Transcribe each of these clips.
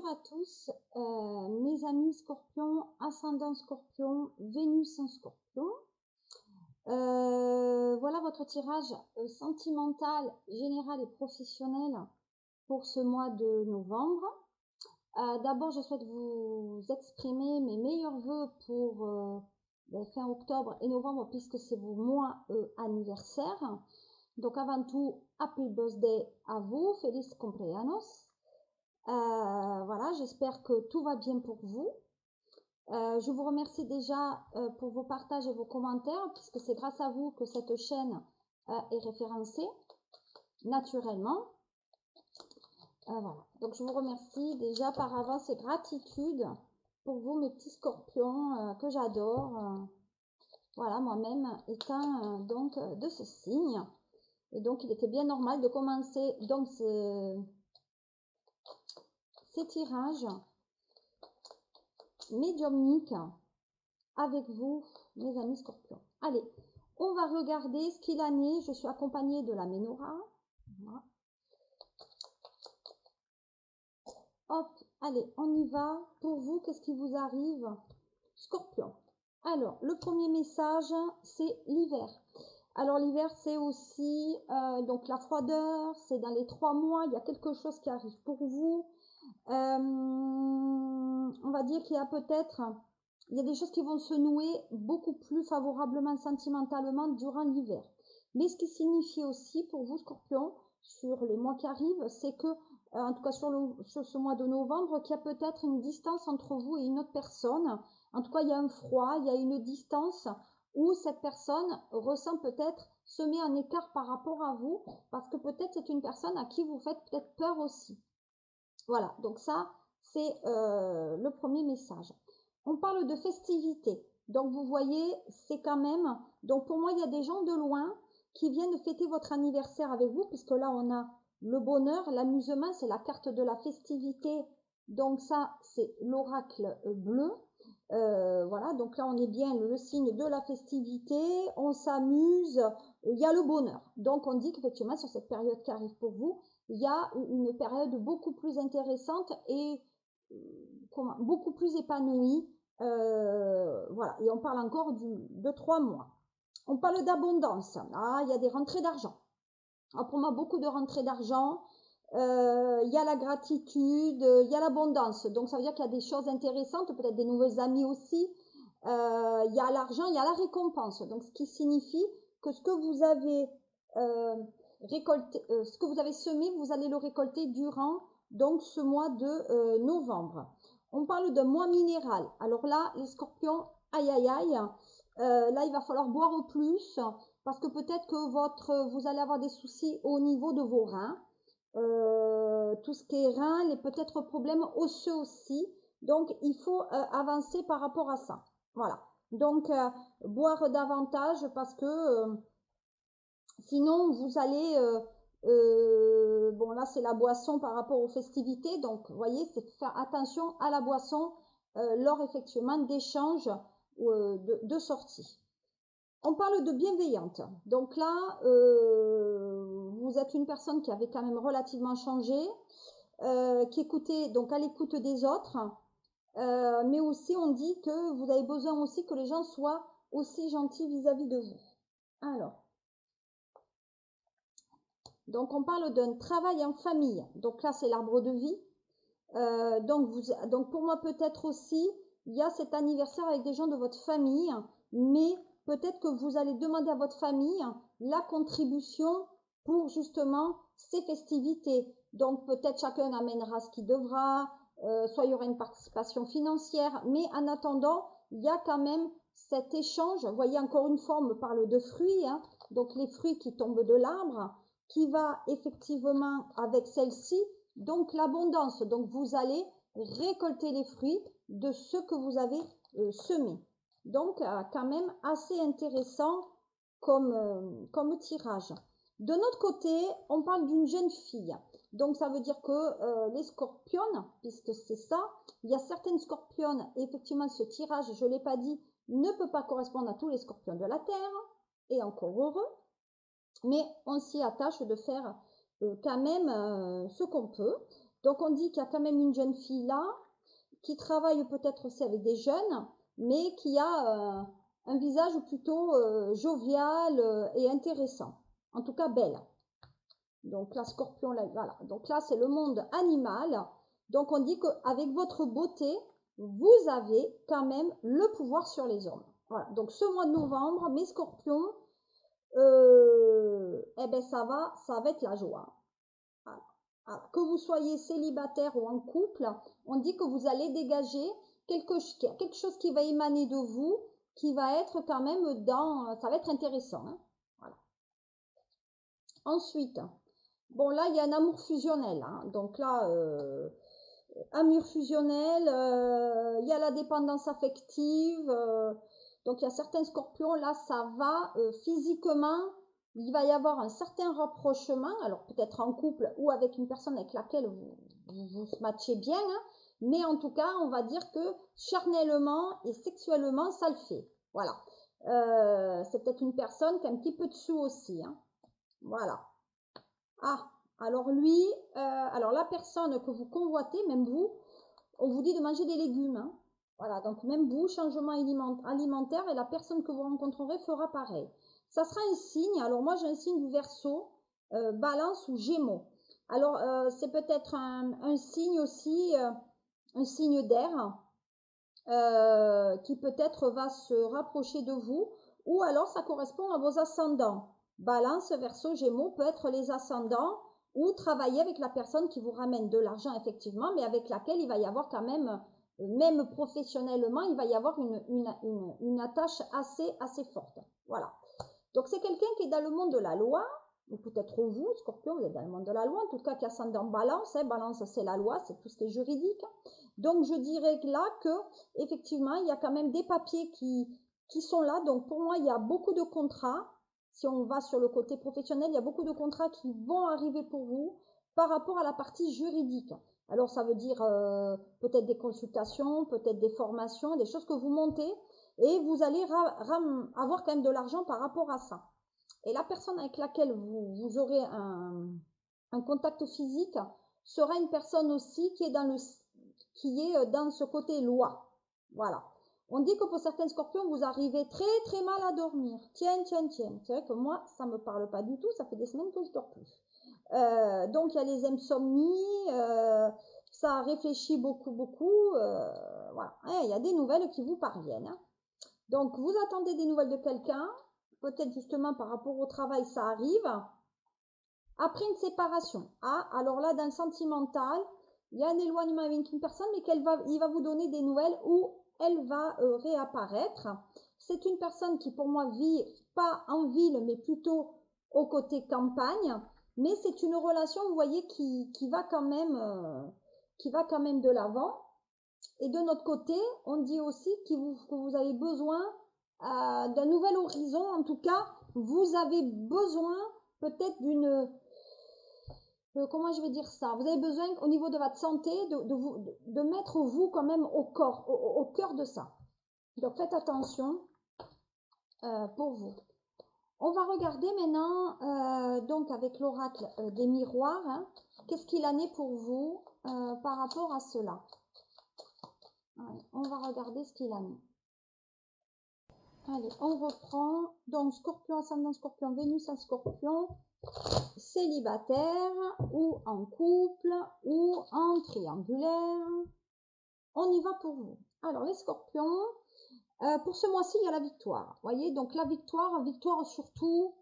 Bonjour à tous, mes amis Scorpion, ascendant Scorpion, Vénus en Scorpion. Voilà votre tirage sentimental, général et professionnel pour ce mois de novembre. D'abord, je souhaite vous exprimer mes meilleurs vœux pour fin octobre et novembre puisque c'est vos mois anniversaires. Donc avant tout, happy birthday à vous, feliz cumpleaños. Voilà, j'espère que tout va bien pour vous. Je vous remercie déjà pour vos partages et vos commentaires, puisque c'est grâce à vous que cette chaîne est référencée naturellement. Voilà. Donc je vous remercie déjà par avance et gratitude pour vous, mes petits scorpions que j'adore. Voilà, moi-même étant donc de ce signe. Et donc il était bien normal de commencer donc ces tirages médiumniques avec vous, mes amis Scorpions. Allez, on va regarder ce qu'il en est. Je suis accompagnée de la Ménora. Voilà. Hop, allez, on y va. Pour vous, qu'est-ce qui vous arrive, Scorpion? Alors, le premier message, c'est l'hiver. Alors, l'hiver, c'est aussi donc la froideur. C'est dans les 3 mois. Il y a quelque chose qui arrive pour vous. On va dire qu'il y a peut-être... Il y a des choses qui vont se nouer beaucoup plus favorablement sentimentalement durant l'hiver. Mais ce qui signifie aussi pour vous, Scorpion, sur les mois qui arrivent, c'est que, en tout cas sur ce mois de novembre, qu'il y a peut-être une distance entre vous et une autre personne. En tout cas, il y a un froid, il y a une distance où cette personne ressent peut-être, se met en écart par rapport à vous, parce que peut-être c'est une personne à qui vous faites peut-être peur aussi. Voilà, donc ça, c'est le premier message. On parle de festivité. Donc, vous voyez, c'est quand même... Donc, pour moi, il y a des gens de loin qui viennent fêter votre anniversaire avec vous, puisque là, on a le bonheur, l'amusement, c'est la carte de la festivité. Donc, ça, c'est l'oracle bleu. Voilà, donc là, on est bien le signe de la festivité. On s'amuse, il y a le bonheur. Donc, on dit qu'effectivement, sur cette période qui arrive pour vous, il y a une période beaucoup plus intéressante et beaucoup plus épanouie. Voilà, et on parle encore de 3 mois. On parle d'abondance. Ah, il y a des rentrées d'argent. Pour moi, beaucoup de rentrées d'argent. Il y a la gratitude, il y a l'abondance. Donc, ça veut dire qu'il y a des choses intéressantes, peut-être des nouvelles amies aussi. Il y a l'argent, il y a la récompense. Donc, ce qui signifie que ce que vous avez récolté, ce que vous avez semé, vous allez le récolter durant donc ce mois de novembre. On parle de mois minéral. Alors là, les scorpions, aïe aïe aïe, là il va falloir boire au plus parce que peut-être que vous allez avoir des soucis au niveau de vos reins. Tout ce qui est reins, les peut-être problèmes osseux aussi. Donc il faut avancer par rapport à ça. Voilà. Donc boire davantage parce que sinon vous allez bon là c'est la boisson par rapport aux festivités, donc vous voyez, c'est faire attention à la boisson lors effectivement d'échanges de sortie. On parle de bienveillante. Donc là, vous êtes une personne qui avait quand même relativement changé, qui écoutait, donc à l'écoute des autres, mais aussi on dit que vous avez besoin aussi que les gens soient aussi gentils vis-à-vis de vous. Alors, donc on parle d'un travail en famille. Donc là, c'est l'arbre de vie. Donc pour moi, peut-être aussi, il y a cet anniversaire avec des gens de votre famille, mais peut-être que vous allez demander à votre famille la contribution pour justement ces festivités. Donc peut-être chacun amènera ce qu'il devra, soit il y aura une participation financière, mais en attendant, il y a quand même cet échange. Vous voyez, encore une fois, on me parle de fruits, hein, donc les fruits qui tombent de l'arbre, qui va effectivement avec celle-ci, donc l'abondance. Donc vous allez récolter les fruits de ce que vous avez semé. Donc quand même assez intéressant comme tirage. De notre côté, on parle d'une jeune fille. Donc ça veut dire que les scorpionnes, puisque c'est ça, il y a certaines scorpionnes, et effectivement ce tirage, je ne l'ai pas dit, ne peut pas correspondre à tous les scorpions de la Terre, et encore heureux, mais on s'y attache de faire quand même ce qu'on peut. Donc, on dit qu'il y a quand même une jeune fille là, qui travaille peut-être aussi avec des jeunes, mais qui a un visage plutôt jovial et intéressant. En tout cas, belle. Donc, la scorpion, là, voilà. Donc là, c'est le monde animal. Donc, on dit qu'avec votre beauté, vous avez quand même le pouvoir sur les hommes. Voilà. Donc, ce mois de novembre, mes scorpions, eh ben, ça va être la joie. Voilà. Voilà. Que vous soyez célibataire ou en couple, on dit que vous allez dégager quelque chose qui va émaner de vous, qui va être quand même ça va être intéressant. Hein. Voilà. Ensuite, bon là, il y a un amour fusionnel. Hein. Donc là, amour fusionnel, il y a la dépendance affective. Donc il y a certains scorpions, là, ça va physiquement, il va y avoir un certain rapprochement, alors peut-être en couple ou avec une personne avec laquelle vous matchez bien, hein, mais en tout cas, on va dire que charnellement et sexuellement, ça le fait. Voilà. C'est peut-être une personne qui a un petit peu de sous aussi. Hein. Voilà. Ah, alors lui, alors la personne que vous convoitez, même vous, on vous dit de manger des légumes. Hein. Voilà, donc même vous, changement alimentaire, et la personne que vous rencontrerez fera pareil. Ça sera un signe, alors moi j'ai un signe du Verseau, Balance ou Gémeaux. Alors c'est peut-être un signe aussi, un signe d'air, qui peut-être va se rapprocher de vous, ou alors ça correspond à vos ascendants. Balance, Verseau, Gémeaux peut être les ascendants, ou travailler avec la personne qui vous ramène de l'argent effectivement, mais avec laquelle il va y avoir quand même professionnellement, il va y avoir une attache assez forte. Voilà. Donc c'est quelqu'un qui est dans le monde de la loi, ou peut-être vous, Scorpion, vous êtes dans le monde de la loi, en tout cas qui ascendant Balance, hein, Balance c'est la loi, c'est tout ce qui est juridique. Donc je dirais que là que effectivement il y a quand même des papiers qui sont là. Donc pour moi il y a beaucoup de contrats. Si on va sur le côté professionnel, il y a beaucoup de contrats qui vont arriver pour vous par rapport à la partie juridique. Alors ça veut dire peut-être des consultations, peut-être des formations, des choses que vous montez et vous allez avoir quand même de l'argent par rapport à ça. Et la personne avec laquelle vous aurez un contact physique sera une personne aussi qui est dans ce côté loi. Voilà. On dit que pour certains scorpions, vous arrivez très très mal à dormir. Tiens. C'est vrai que moi, ça me parle pas du tout. Ça fait des semaines que je dors plus. Donc, il y a les insomnies. Ça réfléchit beaucoup. Voilà. Il y a des nouvelles qui vous parviennent. Hein. Donc, vous attendez des nouvelles de quelqu'un. Peut-être justement par rapport au travail, ça arrive. Après une séparation. Ah, alors là, dans le sentimental, il y a un éloignement avec une personne, mais il va vous donner des nouvelles où elle va réapparaître. C'est une personne qui, pour moi, vit pas en ville, mais plutôt au côté campagne. Mais c'est une relation, vous voyez, qui va quand même de l'avant. Et de notre côté, on dit aussi que vous avez besoin d'un nouvel horizon. En tout cas, vous avez besoin peut-être comment je vais dire ça? Vous avez besoin au niveau de votre santé de mettre vous quand même au cœur de ça. Donc faites attention pour vous. On va regarder maintenant donc avec l'oracle des miroirs. Hein, qu'est-ce qu'il en est pour vous par rapport à cela? Allez, on va regarder ce qu'il en est. Allez, on reprend. Donc, Scorpion, ascendant Scorpion, Vénus en Scorpion, célibataire ou en couple ou en triangulaire. On y va pour vous. Alors, les Scorpions, pour ce mois-ci, il y a la victoire. Vous voyez, donc la victoire surtout,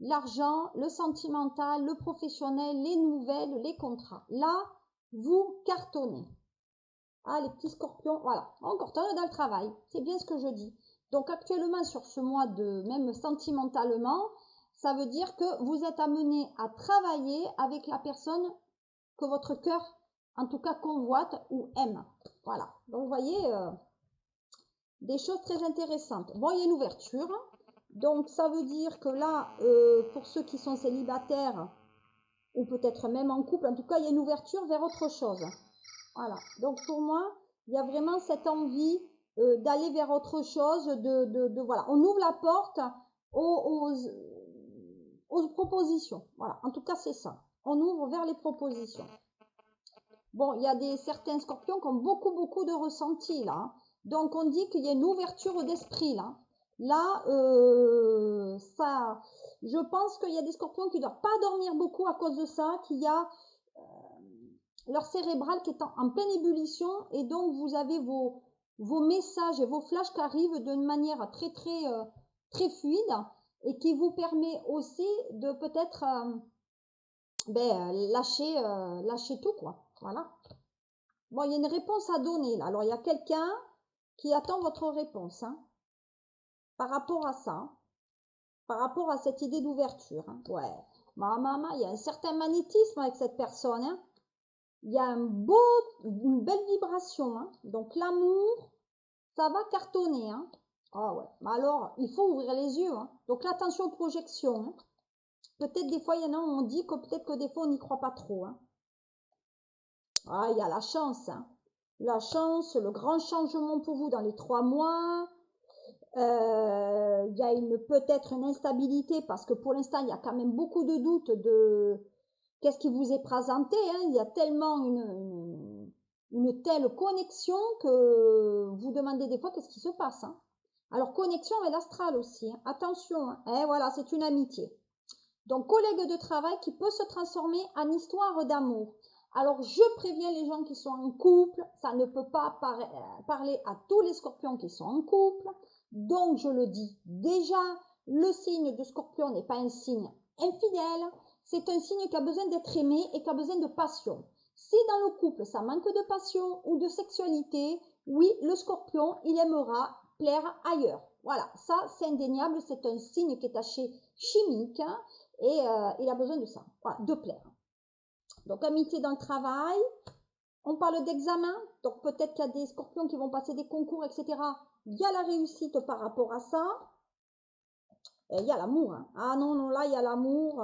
l'argent, le sentimental, le professionnel, les nouvelles, les contrats. Là, vous cartonnez. Ah, les petits Scorpions, voilà, on cartonne dans le travail. C'est bien ce que je dis. Donc actuellement sur ce mois même sentimentalement, ça veut dire que vous êtes amené à travailler avec la personne que votre cœur, en tout cas, convoite ou aime. Voilà. Donc vous voyez, des choses très intéressantes. Bon, il y a une ouverture. Donc ça veut dire que là, pour ceux qui sont célibataires, ou peut-être même en couple, en tout cas, il y a une ouverture vers autre chose. Voilà. Donc pour moi, il y a vraiment cette envie d'aller vers autre chose, voilà. On ouvre la porte aux propositions. Voilà. En tout cas, c'est ça. On ouvre vers les propositions. Bon, il y a certains scorpions qui ont beaucoup de ressentis, là, hein. Donc, on dit qu'il y a une ouverture d'esprit, là. Là, je pense qu'il y a des scorpions qui ne doivent pas dormir beaucoup à cause de ça, qu'il y a leur cérébral qui est en pleine ébullition, et donc vous avez vos messages et vos flashs qui arrivent d'une manière très fluide, et qui vous permet aussi de peut-être lâcher tout, quoi. Voilà. Bon, il y a une réponse à donner, là. Alors, il y a quelqu'un qui attend votre réponse, hein, par rapport à ça, par rapport à cette idée d'ouverture, hein. Ouais, maman, il y a un certain magnétisme avec cette personne, hein. Il y a une belle vibration, hein. Donc, l'amour, ça va cartonner, hein. Ah ouais, mais alors, il faut ouvrir les yeux, hein. Donc, l'attention aux projections, hein. Peut-être des fois, il y en a, on dit que peut-être que des fois, on n'y croit pas trop, hein. Ah, il y a la chance, hein. La chance, le grand changement pour vous dans les 3 mois. Il y a peut-être une instabilité parce que pour l'instant, il y a quand même beaucoup de doutes de qu'est-ce qui vous est présenté, hein. Il y a tellement une telle connexion que vous demandez des fois qu'est-ce qui se passe, hein. Alors, connexion et l'astral aussi, hein. Attention, hein. Eh, voilà, c'est une amitié. Donc, collègue de travail qui peut se transformer en histoire d'amour. Alors, je préviens les gens qui sont en couple, ça ne peut pas parler à tous les scorpions qui sont en couple. Donc, je le dis déjà, le signe de scorpion n'est pas un signe infidèle, c'est un signe qui a besoin d'être aimé et qui a besoin de passion. Si dans le couple, ça manque de passion ou de sexualité, oui, le scorpion, il aimera plaire ailleurs. Voilà, ça, c'est indéniable, c'est un signe qui est taché chimique, hein, et il a besoin de ça, voilà, de plaire. Donc, amitié dans le travail. On parle d'examen, donc peut-être qu'il y a des scorpions qui vont passer des concours, etc. Il y a la réussite par rapport à ça. Et il y a l'amour, hein. Ah non, non, là, il y a l'amour.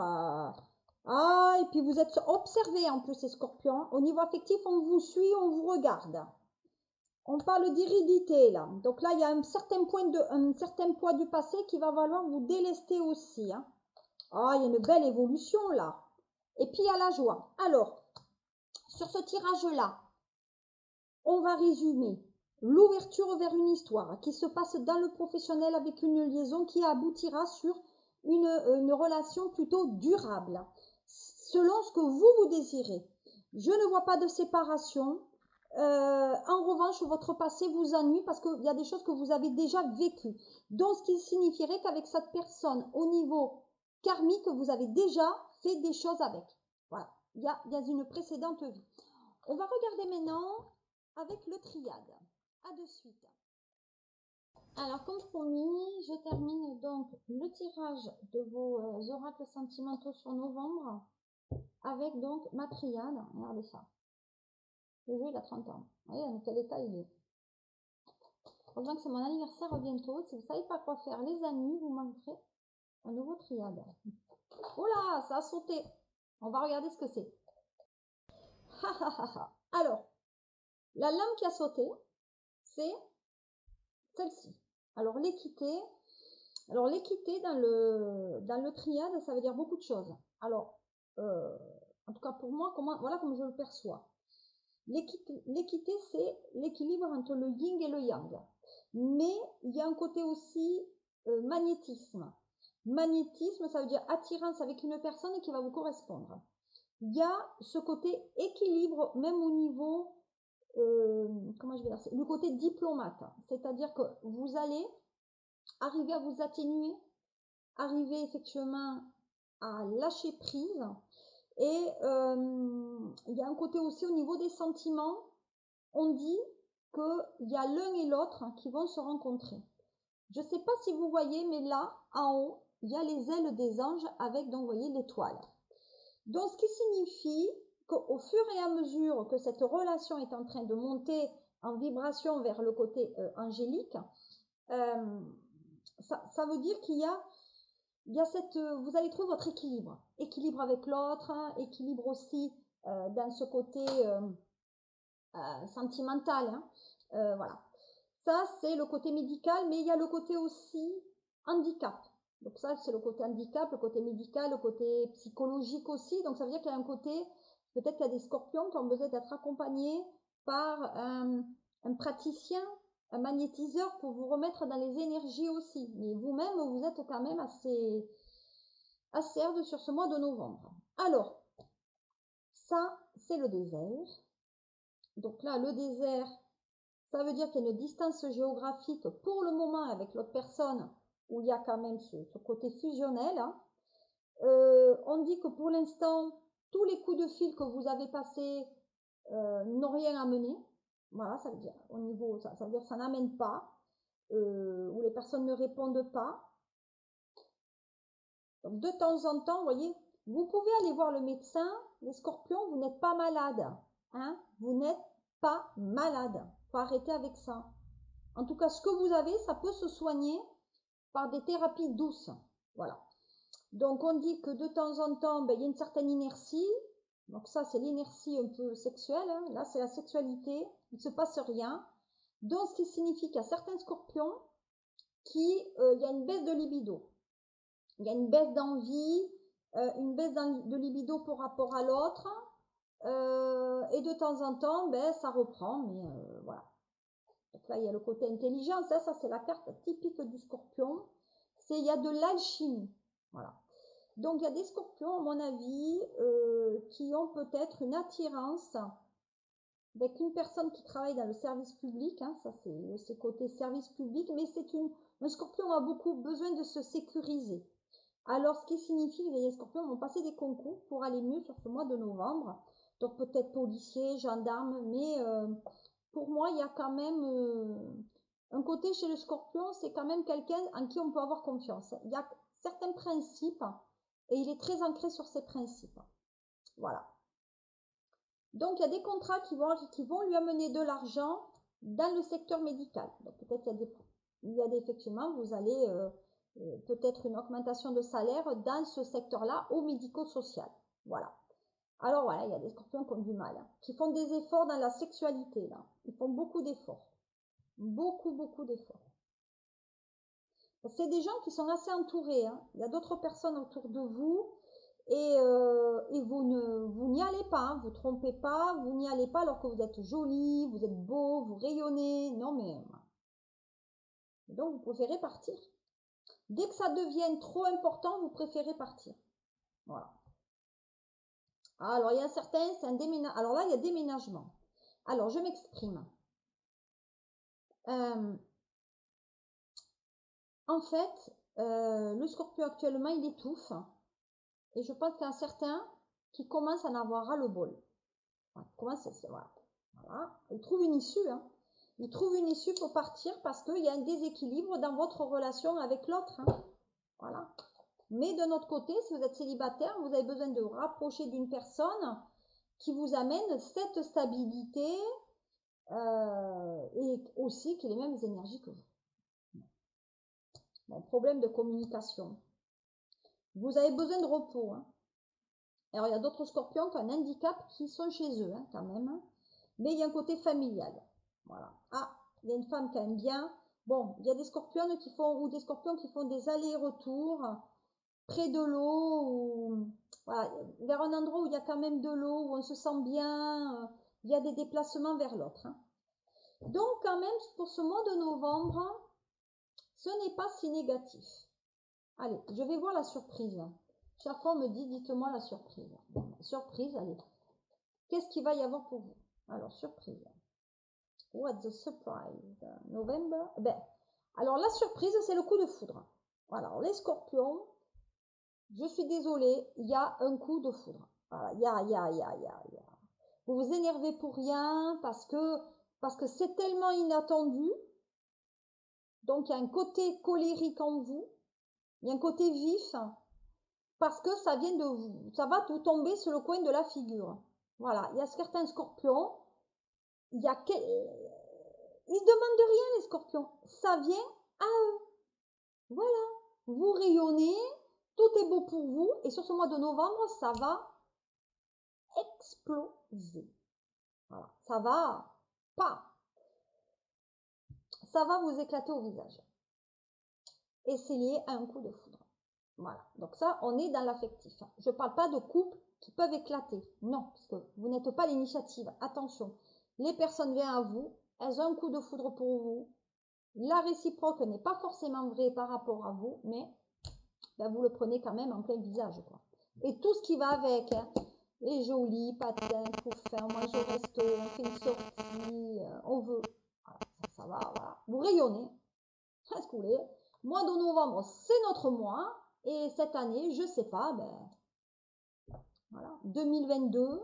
Ah, et puis vous êtes observés en plus, ces scorpions. Au niveau affectif, on vous suit, on vous regarde. On parle d'hérédité, là. Donc là, il y a un certain poids du passé qui va falloir vous délester aussi, hein. Ah, il y a une belle évolution, là. Et puis, il y a la joie. Alors, sur ce tirage-là, on va résumer l'ouverture vers une histoire qui se passe dans le professionnel avec une liaison qui aboutira sur une relation plutôt durable, selon ce que vous désirez. Je ne vois pas de séparation. En revanche, votre passé vous ennuie parce qu'il y a des choses que vous avez déjà vécues. Donc, ce qui signifierait qu'avec cette personne, au niveau karmique, vous avez déjà fait des choses avec. Voilà, il y a une précédente vie. On va regarder maintenant avec le triade. À de suite. Alors, comme promis, je termine donc le tirage de vos oracles sentimentaux sur novembre avec donc ma triade. Regardez ça. Le jeu, il a 30 ans. Vous voyez dans quel état il est. Heureusement que c'est mon anniversaire bientôt. Si vous ne savez pas quoi faire, les amis, vous manquerez un nouveau triade. Oh là, ça a sauté. On va regarder ce que c'est. Alors, la lame qui a sauté, c'est celle-ci. Alors, l'équité dans le triade, ça veut dire beaucoup de choses. Alors, en tout cas pour moi, voilà comme je le perçois. L'équité, c'est l'équilibre entre le yin et le yang. Mais il y a un côté aussi magnétisme. Magnétisme, ça veut dire attirance avec une personne qui va vous correspondre. Il y a ce côté équilibre, même au niveau, comment je vais dire, le côté diplomate. C'est-à-dire que vous allez arriver à vous atténuer, arriver effectivement à lâcher prise. Et il y a un côté aussi au niveau des sentiments. On dit qu'il y a l'un et l'autre qui vont se rencontrer. Je ne sais pas si vous voyez, mais là, en haut, il y a les ailes des anges avec, donc, vous voyez, l'étoile. Donc, ce qui signifie qu'au fur et à mesure que cette relation est en train de monter en vibration vers le côté angélique, ça veut dire qu'il y a vous allez trouver votre équilibre. Équilibre avec l'autre, hein, équilibre aussi dans ce côté sentimental, hein. Voilà. Ça, c'est le côté médical, mais il y a le côté aussi handicap. Donc ça, c'est le côté handicap, le côté médical, le côté psychologique aussi. Donc ça veut dire qu'il y a un côté, Peut-être qu'il y a des scorpions qui ont besoin d'être accompagnés par un praticien, un magnétiseur pour vous remettre dans les énergies aussi. Mais vous-même, vous êtes quand même assez hard sur ce mois de novembre. Alors, ça, c'est le désert. Donc là, le désert, ça veut dire qu'il y a une distance géographique pour le moment avec l'autre personne où il y a quand même ce côté fusionnel. Hein. On dit que pour l'instant, tous les coups de fil que vous avez passés n'ont rien amené. Voilà, ça veut dire au niveau, ça veut dire que ça n'amène pas, ou les personnes ne répondent pas. Donc de temps en temps, vous voyez, vous pouvez aller voir le médecin, les scorpions, vous n'êtes pas malade. Hein, vous n'êtes pas malade. Faut arrêter avec ça. En tout cas, ce que vous avez, ça peut se soigner par des thérapies douces. Voilà. Donc on dit que de temps en temps, ben, il y a une certaine inertie. Donc ça, c'est l'inertie un peu sexuelle. Hein. Là, c'est la sexualité. Il ne se passe rien. Donc ce qui signifie qu'il y a certains scorpions qui, il y a une baisse de libido. Il y a une baisse d'envie, une baisse de libido par rapport à l'autre. Et de temps en temps, ben, ça reprend. Mais voilà. Donc là, il y a le côté intelligence. Ça c'est la carte typique du scorpion. C'est il y a de l'alchimie. Voilà. Donc, il y a des scorpions, à mon avis, qui ont peut-être une attirance avec une personne qui travaille dans le service public. Hein, ça, c'est côté service public. Mais un scorpion a beaucoup besoin de se sécuriser. Alors, ce qui signifie que les scorpions vont passer des concours pour aller mieux sur ce mois de novembre. Donc, peut-être policiers, gendarmes. Mais pour moi, il y a quand même un côté chez le scorpion, c'est quand même quelqu'un en qui on peut avoir confiance. Il y a certains principes. Et il est très ancré sur ses principes. Voilà. Donc, il y a des contrats qui vont lui amener de l'argent dans le secteur médical. Donc, peut-être effectivement, vous allez peut-être une augmentation de salaire dans ce secteur-là au médico-social. Voilà. Alors, voilà, il y a des scorpions qui ont du mal, hein, qui font des efforts dans la sexualité, là. Ils font beaucoup d'efforts. Beaucoup, beaucoup d'efforts. C'est des gens qui sont assez entourés. Hein. Il y a d'autres personnes autour de vous. Et vous n'y allez pas, hein, vous trompez pas, vous n'y allez pas alors que vous êtes joli, vous êtes beau, vous rayonnez. Non mais donc vous préférez partir. Dès que ça devient trop important, vous préférez partir. Voilà. Alors il y a certains, c'est un déménagement. Alors là il y a déménagement. Alors je m'exprime. En fait, le scorpion actuellement il étouffe. Et je pense qu'il y a certains qui commencent à en avoir ras le bol. Voilà. Voilà. Ils trouvent une issue. Hein. Ils trouvent une issue pour partir parce qu'il y a un déséquilibre dans votre relation avec l'autre. Hein. Voilà. Mais de notre côté, si vous êtes célibataire, vous avez besoin de vous rapprocher d'une personne qui vous amène cette stabilité et aussi qui ait les mêmes énergies que vous. Bon, problème de communication. Vous avez besoin de repos. Hein. Alors, il y a d'autres scorpions qui ont un handicap qui sont chez eux, hein, quand même. Hein. Mais il y a un côté familial. Voilà. Ah, il y a une femme qui aime bien. Bon, il y a des scorpions qui font, ou des scorpions qui font des allers-retours près de l'eau, ou voilà, vers un endroit où il y a quand même de l'eau, où on se sent bien. Il y a des déplacements vers l'autre. Hein. Donc, quand même, pour ce mois de novembre, ce n'est pas si négatif. Allez, je vais voir la surprise. Chaque fois, on me dit, dites-moi la surprise. Surprise, allez. Qu'est-ce qu'il va y avoir pour vous? Alors, surprise. What's the surprise? November? Ben, alors la surprise, c'est le coup de foudre. Voilà, alors, les scorpions, je suis désolée, il y a un coup de foudre. Voilà, il y a. Vous vous énervez pour rien parce que c'est tellement inattendu. Donc, il y a un côté colérique en vous. Il y a un côté vif parce que ça vient de vous. Ça va vous tomber sur le coin de la figure. Voilà, il y a certains scorpions. Il y a ils demandent rien, les scorpions. Ça vient à eux. Voilà. Vous rayonnez. Tout est beau pour vous. Et sur ce mois de novembre, ça va exploser. Voilà. Ça va pas. Ça va vous éclater au visage. Et c'est lié à un coup de foudre. Voilà. Donc ça, on est dans l'affectif. Je ne parle pas de couple qui peuvent éclater. Non, parce que vous n'êtes pas l'initiative. Attention, les personnes viennent à vous, elles ont un coup de foudre pour vous. La réciproque n'est pas forcément vraie par rapport à vous, mais ben, vous le prenez quand même en plein visage, quoi. Et tout ce qui va avec, hein, les jolis patins, couffins, on mange au resto, on fait une sortie, on veut. Voilà, ça va, voilà. Vous rayonnez, très coulé. Mois de novembre, c'est notre mois. Et cette année, je sais pas, ben, voilà, 2022,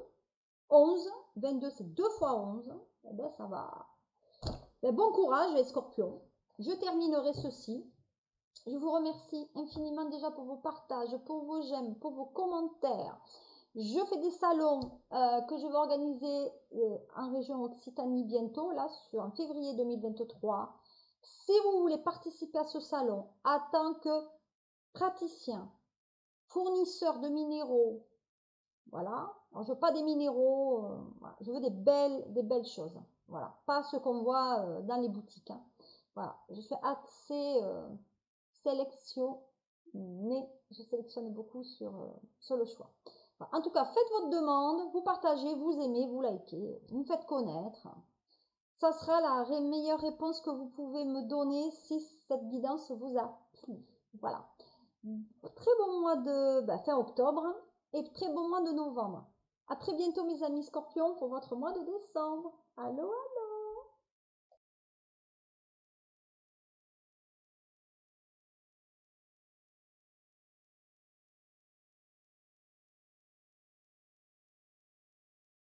11, 22 c'est 2 fois 11, eh ben ça va. Ben, bon courage les scorpions. Je terminerai ceci. Je vous remercie infiniment déjà pour vos partages, pour vos j'aime, pour vos commentaires. Je fais des salons que je vais organiser en région Occitanie bientôt, là, en février 2023. Si vous voulez participer à ce salon en tant que praticien, fournisseur de minéraux, voilà. Alors, je veux pas des minéraux, voilà. Je veux des belles choses. Voilà. Pas ce qu'on voit dans les boutiques. Hein. Voilà. Je suis assez sélectionnée. Je sélectionne beaucoup sur le choix. Voilà. En tout cas, faites votre demande, vous partagez, vous aimez, vous likez, vous me faites connaître. Ça sera la meilleure réponse que vous pouvez me donner si cette guidance vous a plu. Voilà. Très bon mois de fin octobre et très bon mois de novembre. À très bientôt mes amis scorpions pour votre mois de décembre. Allô, allô.